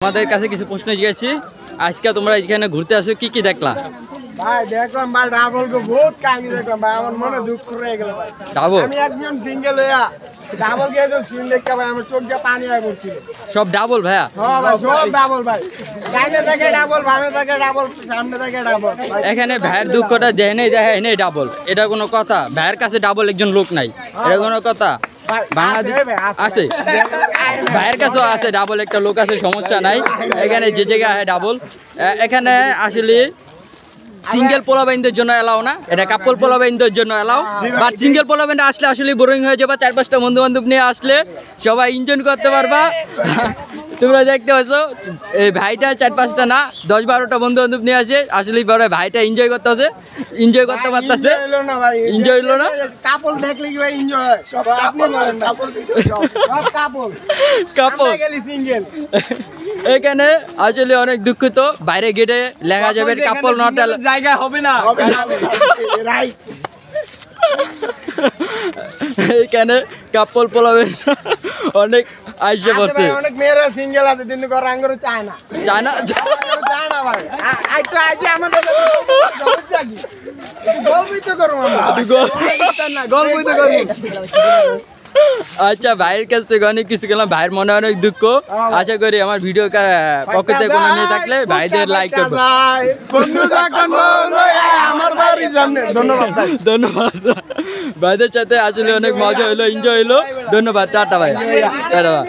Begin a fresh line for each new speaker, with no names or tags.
আমাদের কাছে কিছু প্রশ্ন জিজ্ঞেছি। আজকে তোমরা এখানে ঘুরতে আসো, কি কি দেখলা?
ভাই দেখলাম ভাই ডাবলকে বহুত কাহিনী দেখলাম ভাই, আমার মনে দুঃখ রয়ে গেল ভাই।
ডাবল
আমি একজন সিঙ্গেল হইয়া ডাবল গিয়ে সিন দেখতে ভাই আমার চোখ দিয়ে পানি হয়ে পড়ছিল।
সব ডাবল ভাইয়া?
হ্যাঁ ভাই সব ডাবল ভাই, ডাইনে থেকে ডাবল, বামে থেকে ডাবল, সামনে থেকে ডাবল।
এখানে ভাইয়ের দুঃখটা দেখে নেই ডাবল, এটা কোনো কথা? ভাইয়ের কাছে ডাবল একজন লোক নাই, এটা কোনো কথা? বাংলাদেশ আছে, ভাইয়ের কাছেও আছে ডাবল একটা লোক আছে, সমস্যা নাই। এখানে যে জায়গায় ডাবল, এখানে আসলে সিঙ্গেল পোলাবাইনদের জন্য এলাও না, এটা কাপল পোলাবাইনদের জন্য এলাও। বাট সিঙ্গেল পোলাবাইন আসলে আসলে বোরিং হয়ে যাবে, 4-5টা বন্ধু বান্ধব নিয়ে আসলে সবাই এনজয় করতে পারবা। তোমরা দেখতে পাচ্ছ এই ভাইটা 4-5টা না 10-12টা বন্ধু বান্ধব নিয়ে আসে, আসলে পরে ভাইটা এনজয় করতে পারতেছে। এনজয় হলো না?
কাপল দেখলে কি ভাই এনজয় হয়? সব আপনি বলেন না, সব কাপল
কাপল
গেলি সিঙ্গেল।
এখানে আসলে অনেক দুঃখিত, বাইরে গেটে লেখা যাবে কাপল নট
জায়গা হবে না, রাইট।
এখানে কাপল পোলাবে অনেক আইসে পড়ছে,
অনেক মেয়েরা সিঙ্গেল আছে কিন্তু আঙ্গুর চায় না,
চায় না
ভাই। একটু আইছে আমাদের গল্পই তো করবো আমরা, গল্পই তো করবো।
আচ্ছা, ভাইয়ের কাছ থেকে অনেক কিছু গেলাম, ভাইয়ের মনে অনেক দুঃখ। আশা করি আমার ভিডিও পক্ষ থেকে কোনো নিয়ে থাকলে ভাইদের লাইক করবো। ধন্যবাদ ভাইদের সাথে আসলে অনেক মজা হলো, এনজয় হলো। ধন্যবাদ, টাটা ভাই, টাটা ভাই।